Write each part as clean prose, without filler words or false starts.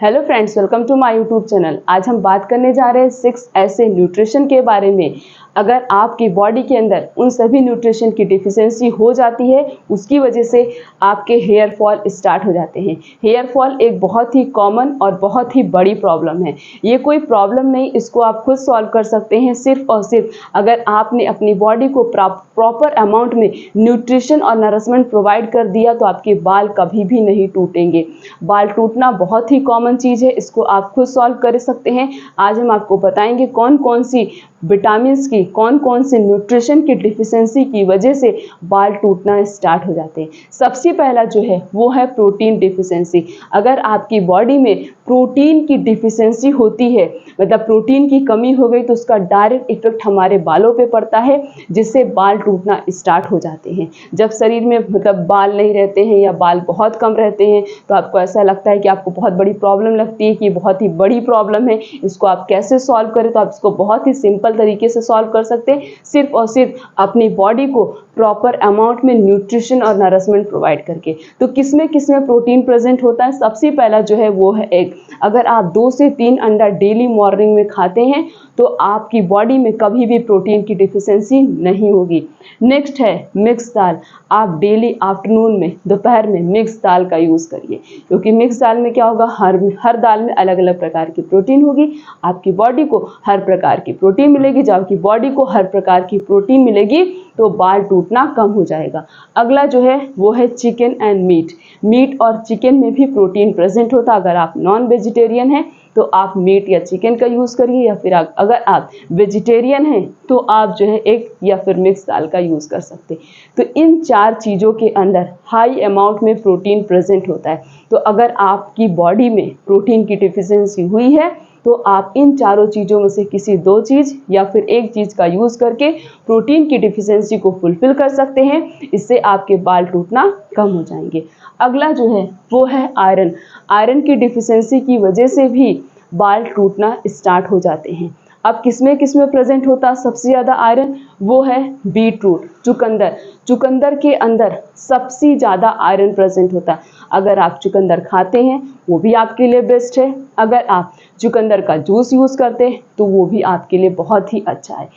Hello friends, welcome to my YouTube channel. आज हम बात करने जा रहे हैं 6 ऐसे न्यूट्रिशन के बारे में अगर आपकी बॉडी के अंदर उन सभी न्यूट्रिशन की डिफिशियंसी हो जाती है, उसकी वजह से आपके हेयर फॉल स्टार्ट हो जाते हैं। हेयर फॉल एक बहुत ही कॉमन और बहुत ही बड़ी प्रॉब्लम है। ये कोई प्रॉब्लम नहीं, इसको आप खुद सॉल्व कर सकते हैं सिर्फ और सिर्फ अगर आपने अपनी बॉडी को प्रॉपर अमाउंट में न्यूट्रिशन और नरिशमेंट प्रोवाइड कर दिया तो आपके बाल कभी भी नहीं टूटेंगे। बाल टूटना बहुत ही कॉमन चीज़ है, इसको आप खुद सॉल्व कर सकते हैं। आज हम आपको बताएंगे कौन कौन सी विटामिन्स की, कौन कौन से न्यूट्रिशन की डिफिशियंसी की वजह से बाल टूटना स्टार्ट हो जाते हैं। सबसे पहला जो है वो है प्रोटीन डिफिशियंसी। अगर आपकी बॉडी में प्रोटीन की डिफिशियंसी होती है, मतलब प्रोटीन की कमी हो गई, तो उसका डायरेक्ट इफेक्ट हमारे बालों पे पड़ता है, जिससे बाल टूटना स्टार्ट हो जाते हैं। जब शरीर में मतलब बाल नहीं रहते हैं या बाल बहुत कम रहते हैं तो आपको ऐसा लगता है कि आपको बहुत बड़ी प्रॉब्लम लगती है कि बहुत ही बड़ी प्रॉब्लम है, इसको आप कैसे सॉल्व करें। तो आप इसको बहुत ही सिंपल तरीके से सॉल्व कर सकते हैं, सिर्फ और सिर्फ अपनी बॉडी को प्रॉपर अमाउंट में न्यूट्रिशन और नरिशमेंट प्रोवाइड करके। तो किसमें किसमें प्रोटीन प्रेजेंट होता है? सबसे पहला जो है वो है एग। अगर आप 2 से 3 अंडा डेली मॉर्निंग में खाते हैं तो आपकी बॉडी में कभी भी प्रोटीन की डिफिशियंसी नहीं होगी। नेक्स्ट है मिक्स दाल। आप डेली आफ्टरनून में, दोपहर में मिक्स दाल का यूज़ करिए, क्योंकि मिक्स दाल में क्या होगा, हर दाल में अलग अलग प्रकार की प्रोटीन होगी। आपकी बॉडी को हर प्रकार की प्रोटीन मिलेगी। जब आपकी बॉडी को हर प्रकार की प्रोटीन मिलेगी तो बाल टूटना कम हो जाएगा। अगला जो है वो है चिकन एंड मीट। मीट और चिकन में भी प्रोटीन प्रेजेंट होता है। अगर आप नॉन वेजिटेरियन हैं तो आप मीट या चिकन का यूज़ करिए, या फिर अगर आप वेजिटेरियन हैं तो आप जो है एग या फिर मिक्स दाल का यूज़ कर सकते हैं। तो इन 4 चीज़ों के अंदर हाई अमाउंट में प्रोटीन प्रेजेंट होता है। तो अगर आपकी बॉडी में प्रोटीन की डिफिशियंसी हुई है तो आप इन चारों चीज़ों में से किसी 2 चीज़ या फिर एक चीज़ का यूज़ करके प्रोटीन की डिफिशियंसी को फुलफिल कर सकते हैं। इससे आपके बाल टूटना कम हो जाएंगे। अगला जो है वो है आयरन। आयरन की डिफिशियंसी की वजह से भी बाल टूटना स्टार्ट हो जाते हैं। अब किसमें किसमें प्रेजेंट होता है सबसे ज़्यादा आयरन? वो है बीट रूट, चुकंदर। चुकंदर के अंदर सबसे ज़्यादा आयरन प्रेजेंट होता है। अगर आप चुकंदर खाते हैं वो भी आपके लिए बेस्ट है। अगर आप चुकंदर का जूस यूज़ करते हैं तो वो भी आपके लिए बहुत ही अच्छा है।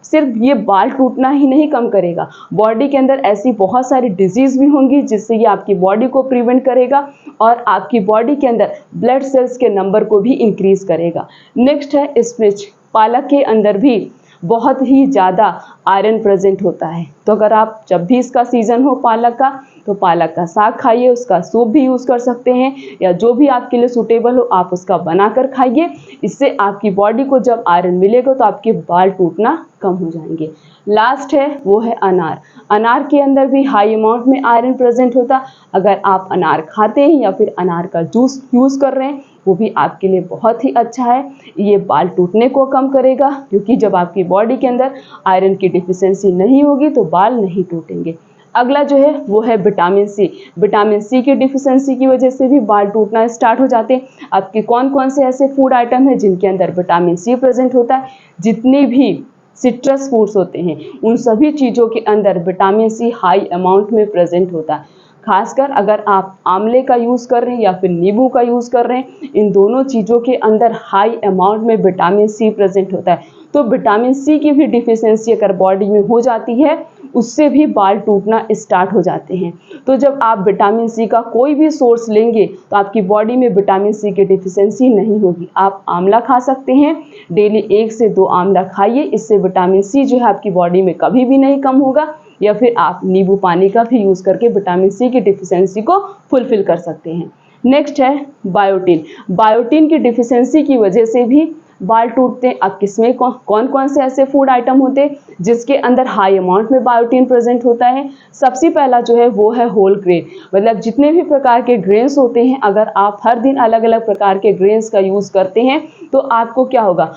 सिर्फ ये बाल टूटना ही नहीं कम करेगा, बॉडी के अंदर ऐसी बहुत सारी डिजीज़ भी होंगी जिससे ये आपकी बॉडी को प्रिवेंट करेगा और आपकी बॉडी के अंदर ब्लड सेल्स के नंबर को भी इंक्रीज़ करेगा। नेक्स्ट है स्पिनच। पालक के अंदर भी बहुत ही ज़्यादा आयरन प्रेजेंट होता है। तो अगर आप जब भी इसका सीज़न हो पालक का, तो पालक का साग खाइए, उसका सूप भी यूज़ कर सकते हैं, या जो भी आपके लिए सूटेबल हो आप उसका बनाकर खाइए। इससे आपकी बॉडी को जब आयरन मिलेगा तो आपके बाल टूटना कम हो जाएंगे। लास्ट है वो है अनार। अनार के अंदर भी हाई अमाउंट में आयरन प्रेजेंट होता। अगर आप अनार खाते हैं या फिर अनार का जूस यूज़ कर रहे हैं वो भी आपके लिए बहुत ही अच्छा है। ये बाल टूटने को कम करेगा, क्योंकि जब आपकी बॉडी के अंदर आयरन की डिफिशियंसी नहीं होगी तो बाल नहीं टूटेंगे। अगला जो है वो है विटामिन सी। विटामिन सी की डिफिशियंसी की वजह से भी बाल टूटना स्टार्ट हो जाते हैं। आपके कौन कौन से ऐसे फूड आइटम हैं जिनके अंदर विटामिन सी प्रेजेंट होता है? जितने भी सिट्रस फूड्स होते हैं उन सभी चीज़ों के अंदर विटामिन सी हाई अमाउंट में प्रेजेंट होता है। खासकर अगर आप आंवले का यूज़ कर रहे हैं या फिर नींबू का यूज़ कर रहे हैं, इन दोनों चीज़ों के अंदर हाई अमाउंट में विटामिन सी प्रेजेंट होता है। तो विटामिन सी की भी डिफिशियंसी अगर बॉडी में हो जाती है उससे भी बाल टूटना स्टार्ट हो जाते हैं। तो जब आप विटामिन सी का कोई भी सोर्स लेंगे तो आपकी बॉडी में विटामिन सी की डिफिशियंसी नहीं होगी। आप आंवला खा सकते हैं, डेली 1 से 2 आंवला खाइए, इससे विटामिन सी जो है आपकी बॉडी में कभी भी नहीं कम होगा। या फिर आप नींबू पानी का भी यूज़ करके विटामिन सी की डिफिशियंसी को फुलफिल कर सकते हैं। नेक्स्ट है बायोटिन। बायोटिन की डिफिशियंसी की वजह से भी बाल टूटते हैं। अब किसमें कौन कौन से ऐसे फूड आइटम होते हैं जिसके अंदर हाई अमाउंट में बायोटिन प्रेजेंट होता है? सबसे पहला जो है वो है होल ग्रेन। मतलब जितने भी प्रकार के ग्रेन्स होते हैं, अगर आप हर दिन अलग अलग प्रकार के ग्रेन्स का यूज़ करते हैं तो आपको क्या होगा,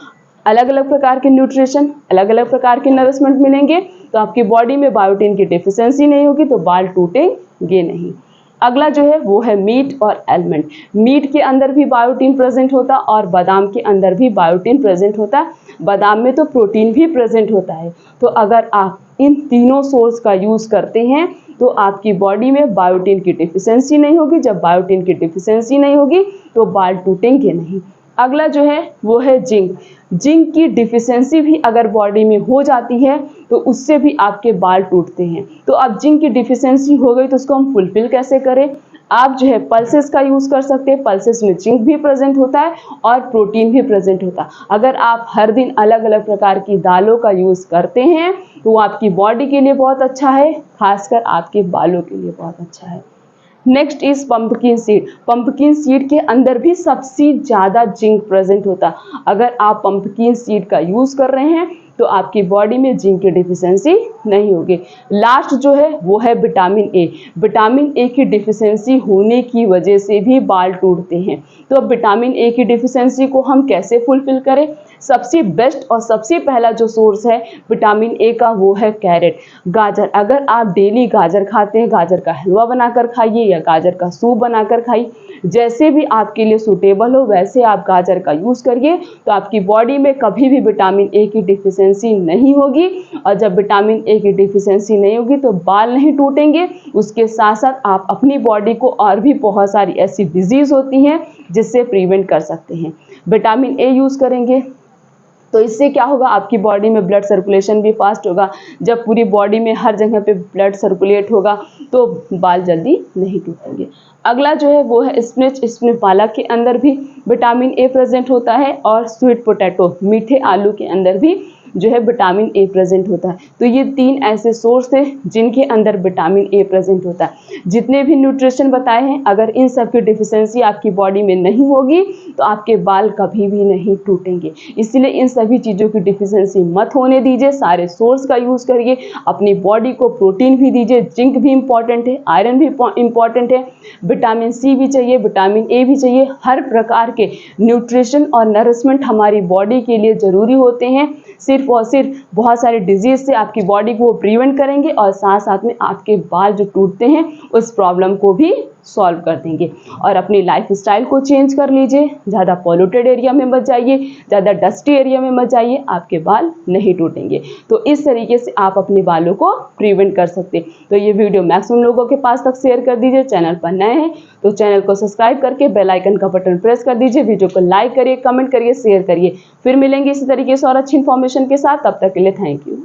अलग अलग प्रकार के न्यूट्रिशन, अलग अलग प्रकार के नरिशमेंट मिलेंगे। तो आपकी बॉडी में बायोटिन की डिफिशियंसी नहीं होगी तो बाल टूटेंगे नहीं। अगला जो है वो है मीट और आलमंड। मीट के अंदर भी बायोटिन प्रेजेंट होता और बादाम के अंदर भी बायोटिन प्रेजेंट होता। बादाम में तो प्रोटीन भी प्रेजेंट होता है। तो अगर आप इन तीनों सोर्स का यूज़ करते हैं तो आपकी बॉडी में बायोटिन की डिफिशियंसी नहीं होगी। जब बायोटिन की डिफिशियंसी नहीं होगी तो बाल टूटेंगे नहीं। अगला जो है वो है जिंक। जिंक की डिफिशियंसी भी अगर बॉडी में हो जाती है तो उससे भी आपके बाल टूटते हैं। तो अब जिंक की डिफिशियंसी हो गई तो उसको हम फुलफिल कैसे करें? आप जो है पल्सेस का यूज़ कर सकते हैं। पल्सेस में जिंक भी प्रेजेंट होता है और प्रोटीन भी प्रेजेंट होता है। अगर आप हर दिन अलग अलग प्रकार की दालों का यूज़ करते हैं तो वो आपकी बॉडी के लिए बहुत अच्छा है, खासकर आपके बालों के लिए बहुत अच्छा है। Next is pumpkin seed. Pumpkin seed के अंदर भी सबसे ज़्यादा जिंक प्रेजेंट होता है। अगर आप पंपकिन सीड का यूज़ कर रहे हैं तो आपकी बॉडी में जिंक की डिफिशियंसी नहीं होगी। लास्ट जो है वो है विटामिन ए। विटामिन ए की डिफिशियंसी होने की वजह से भी बाल टूटते हैं। तो अब विटामिन ए की डिफिशियंसी को हम कैसे फुलफिल करें? सबसे बेस्ट और सबसे पहला जो सोर्स है विटामिन ए का वो है कैरेट, गाजर। अगर आप डेली गाजर खाते हैं, गाजर का हलवा बनाकर खाइए या गाजर का सूप बनाकर खाइए, जैसे भी आपके लिए सूटेबल हो वैसे आप गाजर का यूज़ करिए, तो आपकी बॉडी में कभी भी विटामिन ए की डिफिशियंसी नहीं होगी। और जब विटामिन ए की डिफिशियंसी नहीं होगी तो बाल नहीं टूटेंगे। उसके साथ साथ आप अपनी बॉडी को और भी बहुत सारी ऐसी डिजीज़ होती हैं जिससे प्रिवेंट कर सकते हैं। विटामिन ए यूज़ करेंगे तो इससे क्या होगा, आपकी बॉडी में ब्लड सर्कुलेशन भी फास्ट होगा। जब पूरी बॉडी में हर जगह पे ब्लड सर्कुलेट होगा तो बाल जल्दी नहीं टूटेंगे। अगला जो है वो है स्पिनच। इसमें पालक के अंदर भी विटामिन ए प्रेजेंट होता है और स्वीट पोटैटो, मीठे आलू के अंदर भी जो है विटामिन ए प्रेजेंट होता है। तो ये 3 ऐसे सोर्स हैं जिनके अंदर विटामिन ए प्रेजेंट होता है। जितने भी न्यूट्रिशन बताए हैं, अगर इन सब की डिफिशियंसी आपकी बॉडी में नहीं होगी तो आपके बाल कभी भी नहीं टूटेंगे। इसलिए इन सभी चीज़ों की डिफिशियंसी मत होने दीजिए। सारे सोर्स का यूज़ करिए। अपनी बॉडी को प्रोटीन भी दीजिए, जिंक भी इंपॉर्टेंट है, आयरन भी इंपॉर्टेंट है, विटामिन सी भी चाहिए, विटामिन ए भी चाहिए। हर प्रकार के न्यूट्रिशन और नरिशमेंट हमारी बॉडी के लिए ज़रूरी होते हैं। सिर्फ और सिर्फ बहुत सारे डिजीज से आपकी बॉडी को प्रिवेंट करेंगे और साथ साथ में आपके बाल जो टूटते हैं उस प्रॉब्लम को भी सॉल्व कर देंगे। और अपनी लाइफ स्टाइल को चेंज कर लीजिए। ज़्यादा पॉल्यूटेड एरिया में मत जाइए, ज़्यादा डस्टी एरिया में मत जाइए, आपके बाल नहीं टूटेंगे। तो इस तरीके से आप अपने बालों को प्रिवेंट कर सकते हैं। तो ये वीडियो मैक्सिमम लोगों के पास तक शेयर कर दीजिए। चैनल पर नए हैं तो चैनल को सब्सक्राइब करके बेल आइकन का बटन प्रेस कर दीजिए। वीडियो को लाइक करिए, कमेंट करिए, शेयर करिए। फिर मिलेंगे इसी तरीके से और अच्छी इन्फॉर्मेशन के साथ। तब तक के लिए थैंक यू।